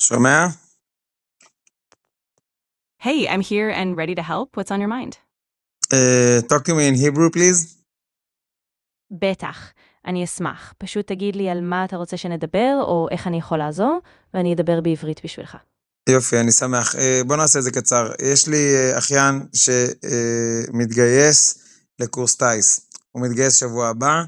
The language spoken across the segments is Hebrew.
שומע? Hey, I'm here and ready to help. What's on your mind? Talk to me in Hebrew, please. בטח, אני אשמח. פשוט תגיד לי על מה אתה רוצה שנדבר, או איך אני יכול לעזור, ואני אדבר בעברית בשבילך. יופי, אני שמח. בוא נעשה את זה קצר. יש לי אחיין שמתגייס לקורס טייס. הוא מתגייס שבוע הבא,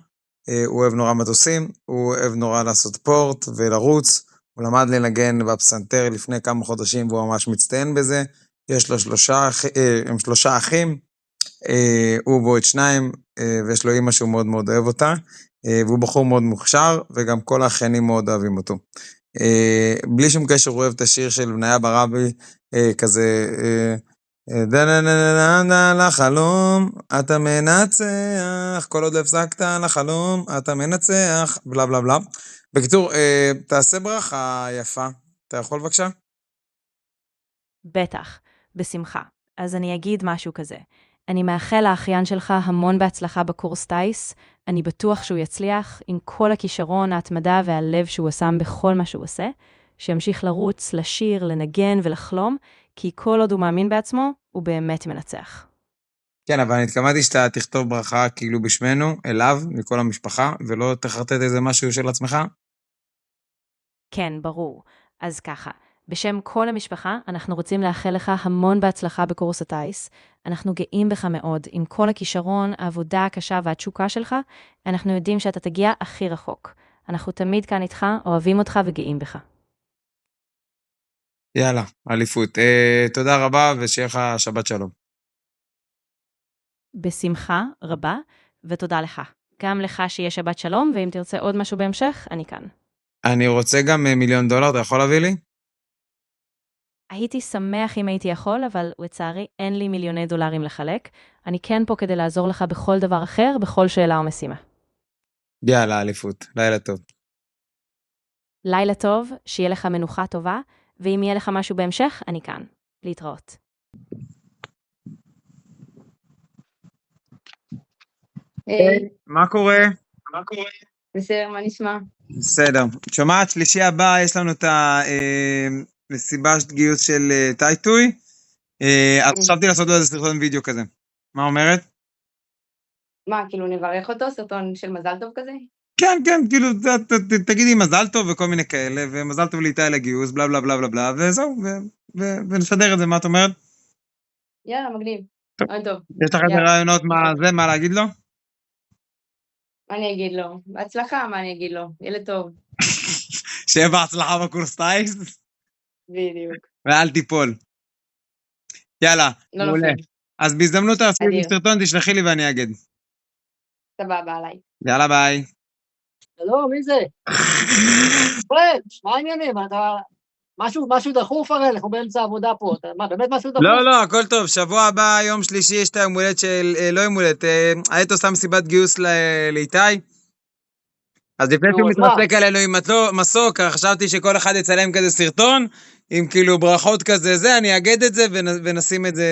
הוא אוהב נורא מטוסים, הוא אוהב נורא לעשות ספורט ולרוץ, הוא למד לנגן בפסנתר לפני כמה חודשים והוא ממש מצטיין בזה. יש לו שלושה אחים, הוא ועוד שניים, ויש לו אמא שהוא מאוד מאוד אוהב אותה, והוא בחור מאוד מוכשר, וגם כל האחיינים מאוד אוהבים אותו. בלי שום קשר הוא אוהב את השיר של בניה ברבי, כזה, דנה לחלום, אתה מנצח, כל עוד לא הפסקת לחלום, אתה מנצח, בלה בלה בלה. בקיצור, תעשה ברכה יפה, אתה יכול בבקשה? בטח, בשמחה. אז אני אגיד משהו כזה. אני מאחל לאחיין שלך המון בהצלחה בקורס טייס. אני בטוח שהוא יצליח עם כל הכישרון, ההתמדה והלב שהוא שם בכל מה שהוא עושה. שימשיך לרוץ, לשיר, לנגן ולחלום, כי כל עוד הוא מאמין בעצמו, הוא באמת מנצח. כן, אבל אני התכוונתי שאתה תכתוב ברכה כאילו בשמנו, אליו, מכל המשפחה, ולא תחרטט איזה משהו של עצמך. כן, ברור. אז ככה, בשם כל המשפחה, אנחנו רוצים לאחל לך המון בהצלחה בקורס הטייס. אנחנו גאים בך מאוד, עם כל הכישרון, העבודה הקשה והתשוקה שלך, אנחנו יודעים שאתה תגיע הכי רחוק. אנחנו תמיד כאן איתך, אוהבים אותך וגאים בך. יאללה, אליפות. תודה רבה ושיהיה לך שבת שלום. בשמחה רבה, ותודה לך. גם לך שיהיה שבת שלום, ואם תרצה עוד משהו בהמשך, אני כאן. אני רוצה גם $1,000,000, אתה יכול להביא לי? הייתי שמח אם הייתי יכול, אבל לצערי אין לי מיליוני דולרים לחלק. אני כן פה כדי לעזור לך בכל דבר אחר, בכל שאלה או משימה. יאללה, אליפות. לילה טוב. לילה טוב, שיהיה לך מנוחה טובה, ואם יהיה לך משהו בהמשך, אני כאן. להתראות. היי, מה קורה? בסדר, מה נשמע? בסדר. שומעת, שלישי הבא יש לנו את המסיבת גיוס של טייטוי. אז חשבתי לעשות לו איזה סרטון וידאו כזה. מה אומרת? מה, כאילו נברך אותו? סרטון של מזל טוב כזה? כן, כן, כאילו, תגידי מזל טוב וכל מיני כאלה, ומזל טוב לאיתי לגיוס, בלה בלה בלה בלה בלה, וזהו, ונשדר את זה, מה את אומרת? יאללה, מגניב. טוב. טוב. יש לך איזה רעיונות מה להגיד לו? מה אני אגיד לו? בהצלחה, מה אני אגיד לו? ילד טוב. שיהיה בהצלחה בקורס טייס, בדיוק. ואל תיפול. יאללה, לא מעולה. נופל. אז בהזדמנות תעשי לי אדיר. סרטון, תשלחי לי ואני אגיד. סבבה, עליי. יאללה, ביי. לא, מי זה? פרד, מה העניינים? אתה... משהו דחוף הרי, אנחנו באמצע העבודה פה. מה, באמת משהו דחוף? לא, הכל טוב. שבוע הבא, יום שלישי, יש את היום הולדת של... לא יום הולדת, היית עושה מסיבת גיוס לאיתי. אז לפני שהוא מתרסק עלינו עם מסוק, חשבתי שכל אחד יצלם כזה סרטון, עם כאילו ברכות כזה זה, אני אגד את זה ונשים את זה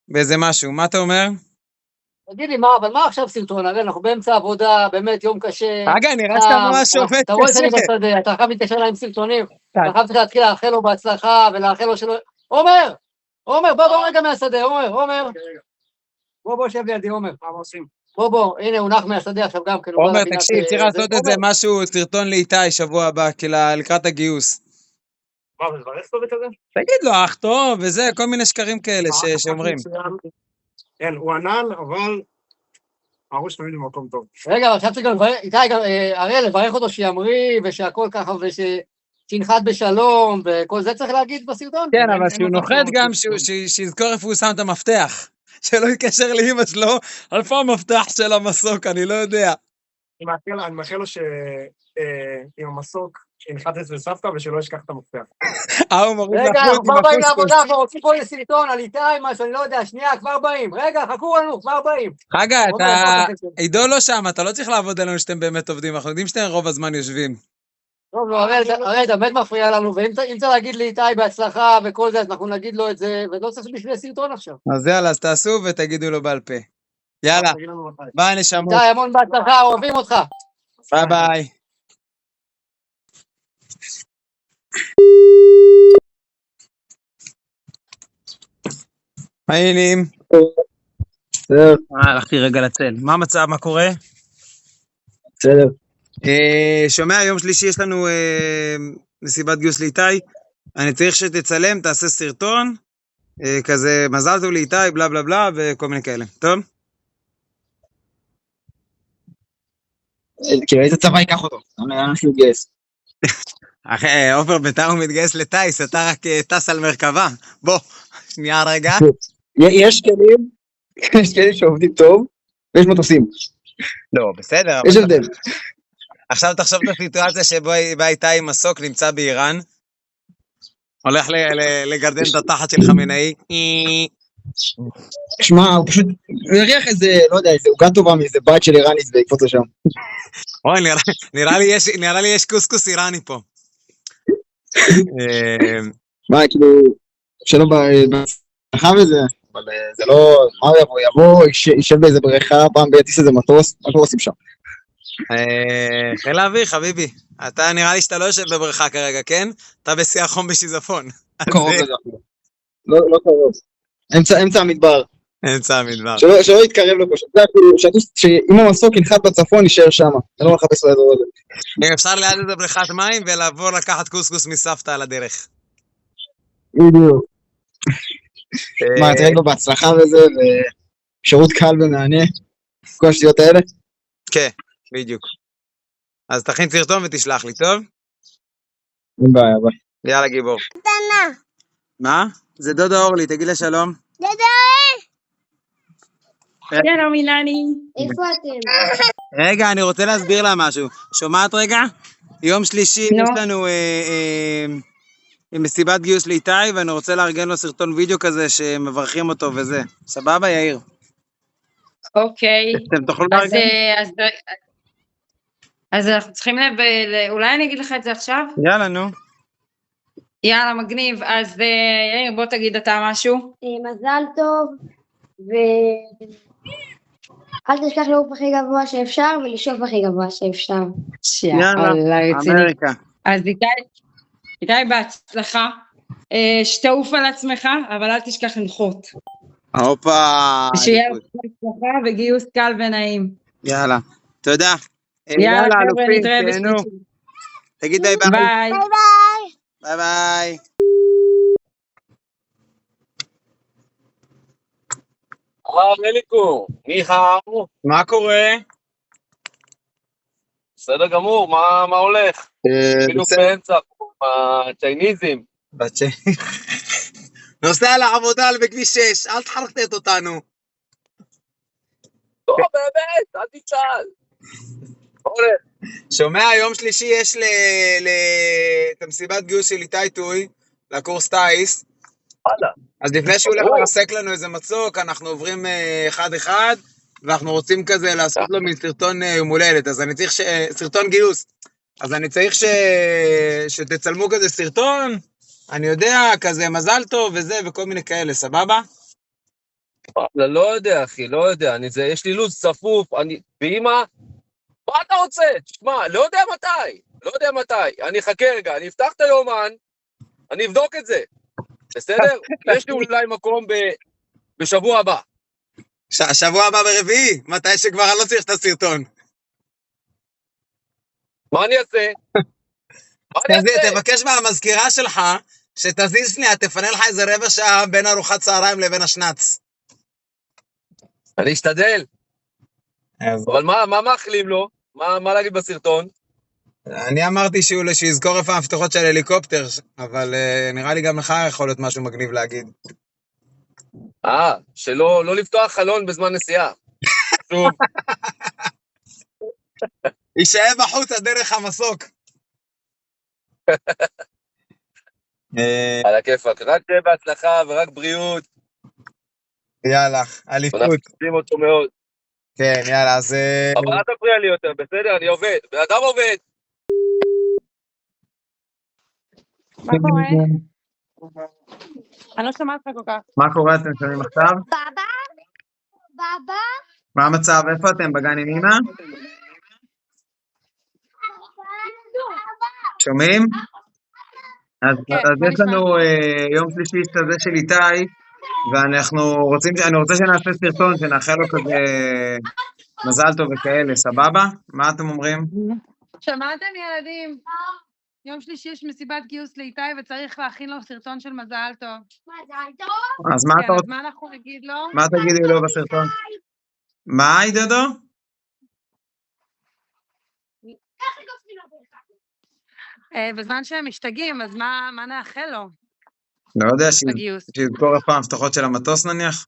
באיזה משהו. מה אתה אומר? תגיד לי, מה, אבל מה עכשיו סרטון? הרי אנחנו באמצע העבודה, באמת יום קשה. רגע, נראה שאתה ממש עובד אתה רואה שאני קשה. בשדה, אתה חייב להתקשר להם סרטונים, אתה חייב להתחיל לאחל לו בהצלחה, ולאחל לו שלא... עומר, בוא רגע מהשדה, עומר. בוא, שב לידי, עומר. מה עושים? בוא, הנה, הוא נח מהשדה עכשיו גם כן. עומר, תקשיב, צריך לעשות איזה משהו, סרטון לאיתי שבוע הבא, לקראת הגיוס. מה, ולברך טוב את זה? תגיד לו, אח טוב, וזה, כל מיני שקרים כאלה שאומרים. כן, הוא ענן, אבל הראש תמיד במקום טוב. רגע, אבל חשבתי גם, איתי, הרי לברך אותו שימריא, ושהכל ככה, שינחת בשלום, וכל זה צריך להגיד בסרטון? כן, אבל שהוא נוחת גם, שיזכור איפה הוא שם את המפתח. שלא יקשר לאמא שלו, על פה המפתח של המסוק, אני לא יודע. אני מאחל לו עם המסוק, שינחת אצל סבתא, ושלא ישכח את המפתח. הוא מוריד רגע, לחוץ כבר עם באים הפוספוס. לעבודה, כבר רוצים פה לסרטון, על איתי, משהו, אני לא יודע, שנייה, כבר באים. רגע, חכו לנו, כבר באים. חגה, עידו לא שם, אתה לא צריך לעבוד עלינו שאתם באמת עובדים, אנחנו יודעים שאתם רוב הזמן יושבים. טוב, הרי אתה באמת מפריע לנו, ואם צריך להגיד לי איתי בהצלחה וכל זה, אז אנחנו נגיד לו את זה, ולא צריך בשביל סרטון עכשיו. אז יאללה, אז תעשו ותגידו לו בעל פה. יאללה, ביי נשמות. איתי, המון בהצלחה, אוהבים אותך. ביי ביי. מה העניינים? בסדר, הלכתי רגע לצל. מה המצב? מה קורה? בסדר. שומע, יום שלישי יש לנו מסיבת גיוס לאיתי. אני צריך שתצלם, תעשה סרטון, כזה מזל טוב לאיתי, בלה בלה בלה, וכל מיני כאלה. טוב? כאילו איזה צבא ייקח אותו? לאן שהוא יתגייס? אחי, עופר בינתיים הוא מתגייס לטייס, אתה רק טס על מרכבה. בוא, שנייה רגע. יש כלים שעובדים טוב, ויש מטוסים. לא, בסדר. יש הבדל. עכשיו תחשוב את הסיטואציה שבה איתי עם מסוק נמצא באיראן, הולך לגרדן את התחת של חמינאי. שמע, הוא פשוט, הוא יריח איזה, לא יודע, איזה עוגה טובה מאיזה בית של איראניס ויקפוץ לשם. אוי, נראה לי יש קוסקוס איראני פה. מה, כאילו, שלא בהצלחה וזה, אבל זה לא, מה הוא יבוא, יישב באיזה בריכה, פעם ביטיס איזה מטוס, מה אנחנו עושים שם? חיל האוויר, חביבי. אתה נראה לי שאתה לא יושב בבריכה כרגע, כן? אתה בשיא החום בשיזפון. קרוב לזה אפילו. לא קרוב. אמצע המדבר. אמצע המדבר. שלא יתקרב לפה, שאם המסוק ינחת בצפון, יישאר שם. אני לא מחפש לאזור הזה. אפשר ליד איזה בריכת מים ולעבור לקחת קוסקוס מסבתא על הדרך. בדיוק. מה, תראה לו בהצלחה וזה, ושירות קל ומענה, כל השטויות האלה? כן, בדיוק. אז תכין סרטון ותשלח לי, טוב? אין בעיה, ביי. יאללה גיבור. קטנה. מה? זה דודו אורלי, תגיד לה שלום. שלום אילני. איפה אתם? רגע, אני רוצה להסביר לה משהו. שומעת רגע? יום שלישי יש לנו מסיבת גיוס לאיתי, ואני רוצה לארגן לו סרטון וידאו כזה שמברכים אותו וזה. סבבה, יאיר? אוקיי. אתם תוכלו אז, לארגן? אז אנחנו צריכים אולי אני אגיד לך את זה עכשיו? יאללה, נו. יאללה, מגניב. אז יאיר, בוא תגיד אתה משהו. מזל טוב, אל תשכח לעוף הכי גבוה שאפשר ולשאוף הכי גבוה שאפשר. יאללה, רציני. אמריקה. אז איתי בהצלחה. שתעוף על עצמך, אבל אל תשכח לנחות. הופה. שיהיה לך בהצלחה וגיוס קל ונעים. יאללה. תודה. יאללה, חבר'ה, אלופים, נתראה תהנו. בשלישי. תגיד ביי ביי. ביי. ביי ביי. אליקו, ניחאו, מה קורה? בסדר גמור, מה הולך? בדיוק באמצע, הצ'ייניזים. נוסע לעבודה בכביש 6, אל תחרטט אותנו. לא, באמת, אל תשאל. שומע, יום שלישי יש את המסיבת גיוס של איתי טוי, לקורס טייס. אז לפני שהוא הולך לרסק לנו איזה מצוק, אנחנו עוברים אחד אחד, ואנחנו רוצים כזה לעשות לו מסרטון יום הולדת, אז אני צריך סרטון גיוס. אז אני צריך שתצלמו כזה סרטון, אני יודע, כזה מזל טוב וזה, וכל מיני כאלה, סבבה? לא יודע, אחי, לא יודע. יש לי לוז צפוף, ואמא, מה אתה רוצה? תשמע, לא יודע מתי. אני אחכה רגע, אני אפתח את היומן, אני אבדוק את זה. בסדר? יש לי אולי מקום בשבוע הבא. שבוע הבא ברביעי? מתי שכבר אני לא צריך את הסרטון. מה אני אעשה? תבקש מהמזכירה שלך, שתזיז שנייה, תפנה לך איזה רבע שעה בין ארוחת צהריים לבין השנץ. אני אשתדל. אבל מה מאכלים לו? מה להגיד בסרטון? אני אמרתי שיזכור איפה המפתחות של הליקופטר, אבל נראה לי גם לך יכול להיות משהו מגניב להגיד. שלא לפתוח חלון בזמן נסיעה. שוב. יישאב בחוץ דרך המסוק. על הכיפק, רק תהיה בהצלחה ורק בריאות. יאללה, אליפות. אנחנו צריכים אותו מאוד. כן, יאללה, אז... אבל אל תפריע לי יותר, בסדר? אני עובד. באדם עובד. מה קורה? אני לא שומעת לך כל כך. מה קורה? אתם שומעים עכשיו? בבא, מה המצב? איפה אתם? בגן עם אמא? שומעים? אז יש לנו יום שלישי כזה של איתי, אני רוצה שנעשה סרטון, שנאחל לו כזה מזל טוב וכאלה, סבבה? מה אתם אומרים? שמעתם ילדים? יום שלישי יש מסיבת גיוס לאיתי וצריך להכין לו סרטון של מזל טוב. מזל טוב. אז מה אתה כן, אז רוצה? מה אנחנו נגיד לו? מה תגידי לו בסרטון? מה, דודו? בזמן שהם משתגעים, אז מה נאחל לו לא יודע, בגיוס? שיזכור איפה ההבטחות של המטוס נניח?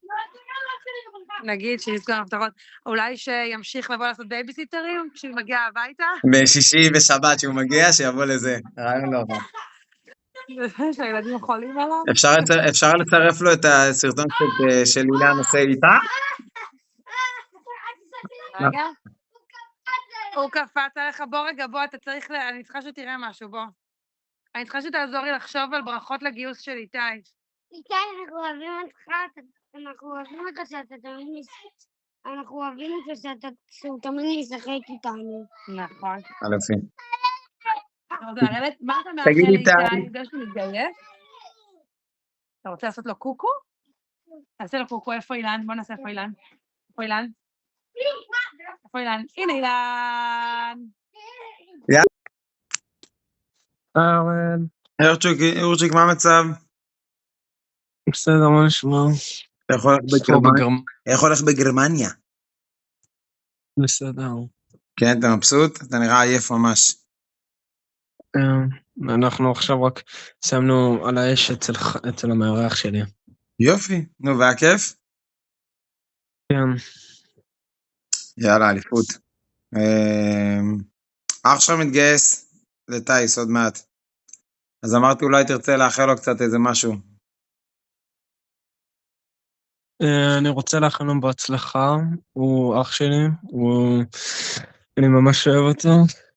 נגיד שיזכור הבטחות. אולי שימשיך לבוא לעשות בייביסיטרים כשהוא מגיע הביתה? בשישי ושבת שהוא מגיע, שיבוא לזה. רעיון לא רע. שהילדים חולים עליו? אפשר לצרף לו את הסרטון של אילן עושה איתה? רגע. הוא קפץ עליך, בוא רגע, בוא, אתה צריך, אני צריכה שתראה משהו, בוא. אני צריכה שתעזור לי לחשוב על ברכות לגיוס של איתי. איתי, אנחנו אוהבים אותך, אנחנו אוהבים אותו שאתה תמיד אנחנו אוהבים אותו שהוא תמיד משחק איתנו. נכון. אלפים. מה אתה תגיד מאחל לי, לאיתי? יודע שהוא מתגייס? אתה רוצה לעשות לו קוקו? תעשה לו קוקו, איפה אילן? בוא נעשה איפה אילן. איפה אילן? איפה אילן? הנה אילן! אורצ'יק, מה המצב? בסדר, מה נשמע? איך הולך בגרמניה? בסדר. כן, אתה מבסוט? אתה נראה עייף ממש. אנחנו עכשיו רק שמנו על האש אצל המארח שלי. יופי, נו, והיה כיף? כן. יאללה, אליפות. אח שלך מתגייס לטייס עוד מעט. אז אמרתי אולי תרצה לאחל לו קצת איזה משהו. אני רוצה לאחל לו בהצלחה, הוא אח שלי, אני ממש אוהב אותו,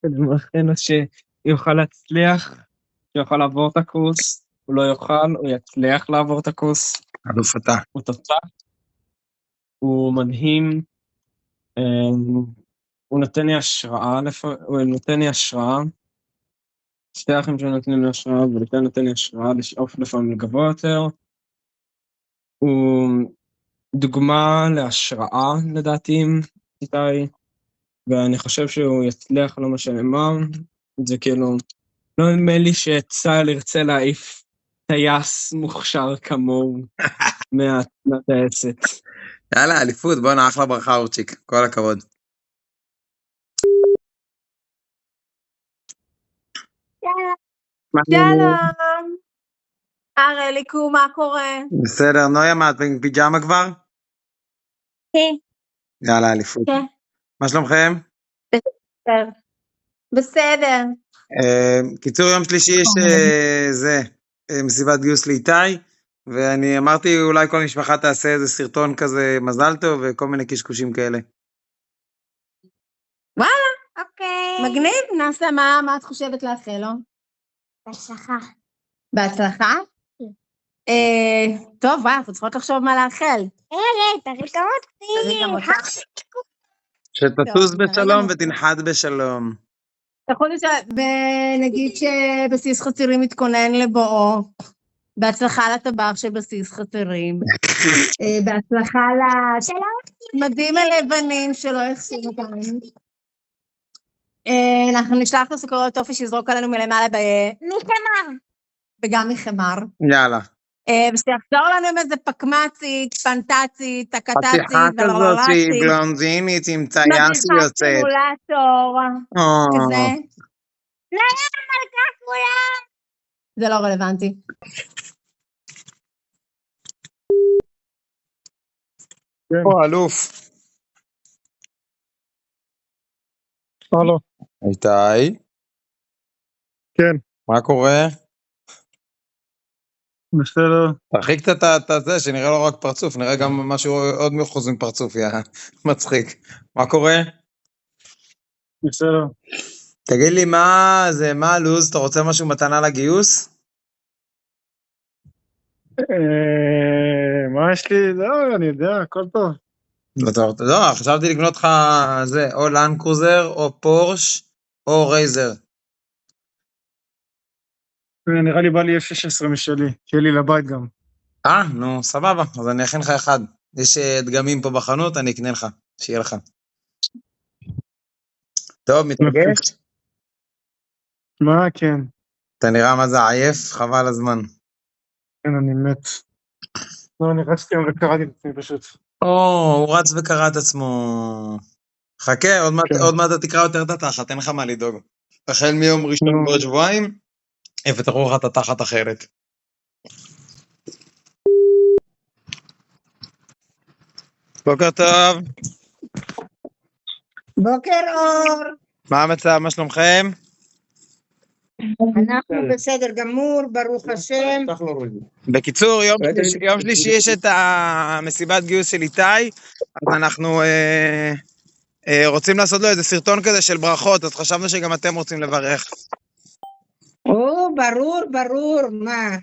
אני מאחל לו שיוכל להצליח, שיוכל לעבור את הקורס, הוא לא יוכל, הוא יצליח לעבור את הקורס. אלוף אתה. הוא תוצאה, הוא מדהים, הוא נותן לי השראה, שתי אחים שנותנים לי השראה, ולכן נותן לי השראה לשאוף לפעמים לגבוה יותר. הוא דוגמה להשראה לדעתי איתי, ואני חושב שהוא יצליח לא משנה מה, זה כאילו, לא נדמה לי שצה"ל ירצה להעיף טייס מוכשר כמוהו מהטייסת. יאללה, אליפות, בוא נאח לה ברכה אורצ'יק, כל הכבוד. שלום. ארליקו, מה קורה? בסדר, נויה, מה, את בפיג'מה כבר? כן. יאללה, אליפות. כן. מה שלומכם? בסדר. קיצור, יום שלישי יש מסיבת גיוס לאיתי, ואני אמרתי אולי כל משפחה תעשה איזה סרטון כזה מזל טוב וכל מיני קשקושים כאלה. וואלה, אוקיי. מגניב, נעשה מה את חושבת לאחל לו? בהצלחה. בהצלחה? טוב, וואי, אנחנו צריכות לחשוב מה לאחל. תראי כמה אותי. שתטוס בשלום ותנחת בשלום. יכול להיות שנגיד שבסיס חצרים מתכונן לבואו, בהצלחה לטבח של בסיס חצרים, בהצלחה למדים הלבנים שלא יחסים אותנו. אנחנו נשלח לו סוכריות טופי שיזרוק עלינו מלמעלה מחמר. וגם מחמר. יאללה. ושיחזור לנו עם איזה פקמצית, פנטצית, תקטצית, חתיכה כזאת שהיא בלונדינית עם טייס יוצאת. סימולטור, כזה. זה לא רלוונטי. פה, אלוף. הלו. איתי? כן. מה קורה? בסדר. תרחיק את זה, שנראה לו רק פרצוף, נראה גם משהו עוד מחוז עם פרצוף, יא מצחיק. מה קורה? בסדר. תגיד לי, מה הלוז? אתה רוצה משהו מתנה לגיוס? מה יש לי? לא, אני יודע, הכל טוב. לא, חשבתי לקנות לך זה, או לנד קרוזר, או פורש, או רייזר. נראה לי בא לי F16 משלי, שיהיה לי לבית גם. נו, סבבה, אז אני אכין לך אחד. יש דגמים פה בחנות, אני אקנה לך, שיהיה לך. טוב, מתרגש? מה, כן. אתה נראה מה זה עייף, חבל הזמן. כן, אני מת. לא, אני רצתי היום וקראתי את עצמי פשוט. הוא רץ וקרא את עצמו. חכה, עוד מעט אתה תקרא יותר את התחת, אין לך מה לדאוג. החל מיום ראשון בעוד שבועיים, ותראו לך את התחת אחרת. בוקר טוב. בוקר אור. מה המצב, מה שלומכם? אנחנו בסדר גמור, ברוך השם. בקיצור, יום שלישי יש את המסיבת גיוס של איתי, אז אנחנו רוצים לעשות לו איזה סרטון כזה של ברכות, אז חשבנו שגם אתם רוצים לברך. ברור, מה?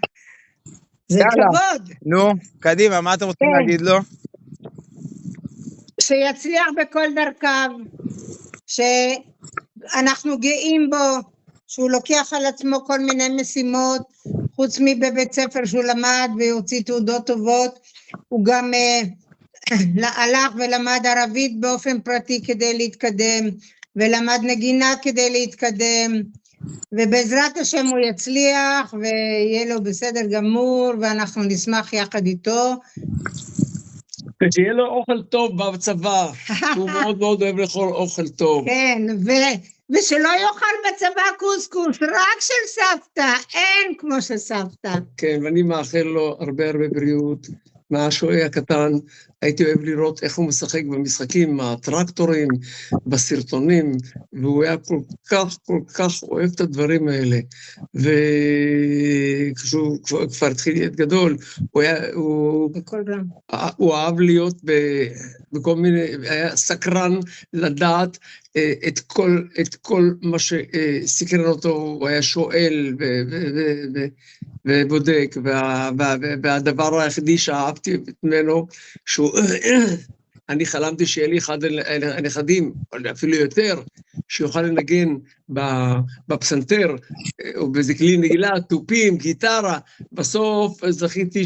זה כבוד. נו, קדימה, מה אתם רוצים להגיד לו? שיצליח בכל דרכיו, שאנחנו גאים בו, שהוא לוקח על עצמו כל מיני משימות, חוץ מבבית ספר שהוא למד והוציא תעודות טובות, הוא גם הלך ולמד ערבית באופן פרטי כדי להתקדם, ולמד נגינה כדי להתקדם, ובעזרת השם הוא יצליח ויהיה לו בסדר גמור, ואנחנו נשמח יחד איתו. שיהיה לו אוכל טוב בצבא, הוא מאוד מאוד אוהב לאכול אוכל טוב. כן, ושלא יאכל בצבא קוסקוס, רק של סבתא, אין כמו של סבתא. כן, ואני מאחל לו הרבה בריאות. מהשועי הקטן, הייתי אוהב לראות איך הוא משחק במשחקים, עם הטרקטורים, בסרטונים, והוא היה כל כך אוהב את הדברים האלה. וכשהוא כבר התחיל להיות גדול, הוא אהב להיות בכל מיני, היה סקרן לדעת את כל מה שסקרן אותו, הוא היה שואל ובודק, והדבר היחידי שאהבתי ממנו, אני חלמתי שיהיה לי אחד הנכדים, אפילו יותר, שיוכל לנגן בפסנתר, או באיזה כלי נגילה, טופים, גיטרה. בסוף זכיתי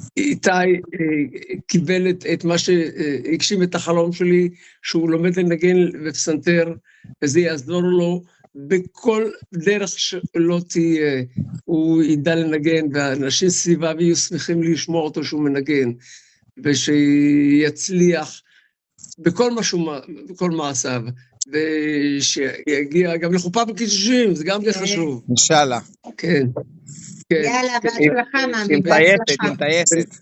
שאיתי קיבל את מה שהגשים את החלום שלי, שהוא לומד לנגן בפסנתר, וזה יעזור לו בכל דרך שלא תהיה, הוא ידע לנגן, והאנשים סביבה יהיו שמחים לשמוע אותו שהוא מנגן, ושיצליח בכל מעשיו, ושיגיע גם לחופה בקידושים, זה גם חשוב. אינשאללה. כן. יאללה, בהצלחה, מאמי, עם טייסת.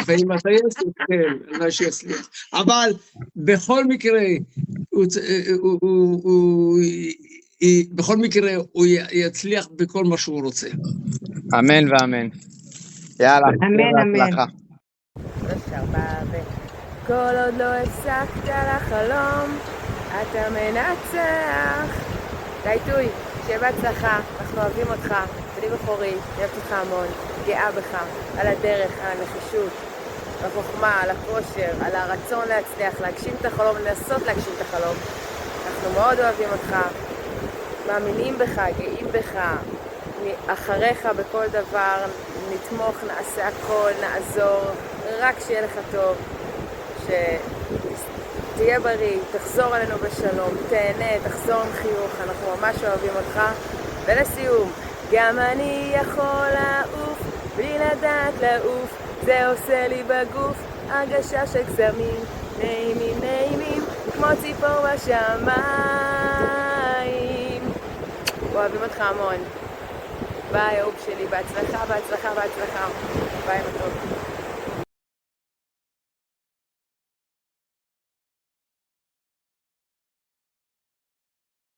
ועם הטייסת, כן, מה שיצליח. אבל בכל מקרה, בכל מקרה הוא יצליח בכל מה שהוא רוצה. אמן ואמן. יאללה, אמן. כל עוד לא הפסקת לחלום, אתה מנצח. טייטוי, שיהיה בהצלחה, אנחנו אוהבים אותך, בני בכורי, אוהבת אותך המון, גאה בך, על הדרך, על הנחישות, על החוכמה, על הכושר, על הרצון להצליח, להגשים את החלום, לנסות להגשים את החלום. אנחנו מאוד אוהבים אותך, מאמינים בך, גאים בך, אחריך בכל דבר, נתמוך, נעשה הכל, נעזור, רק שיהיה לך טוב, שתהיה בריא, תחזור אלינו בשלום, תהנה, תחזור עם חיוך, אנחנו ממש אוהבים אותך. ולסיום, גם אני יכול לעוף, בלי לדעת לעוף, זה עושה לי בגוף, הרגשה של קסמים, נעימים, כמו ציפור בשמיים. אוהבים אותך המון. ביי, אהוב שלי, בהצלחה. ביי, מתוק.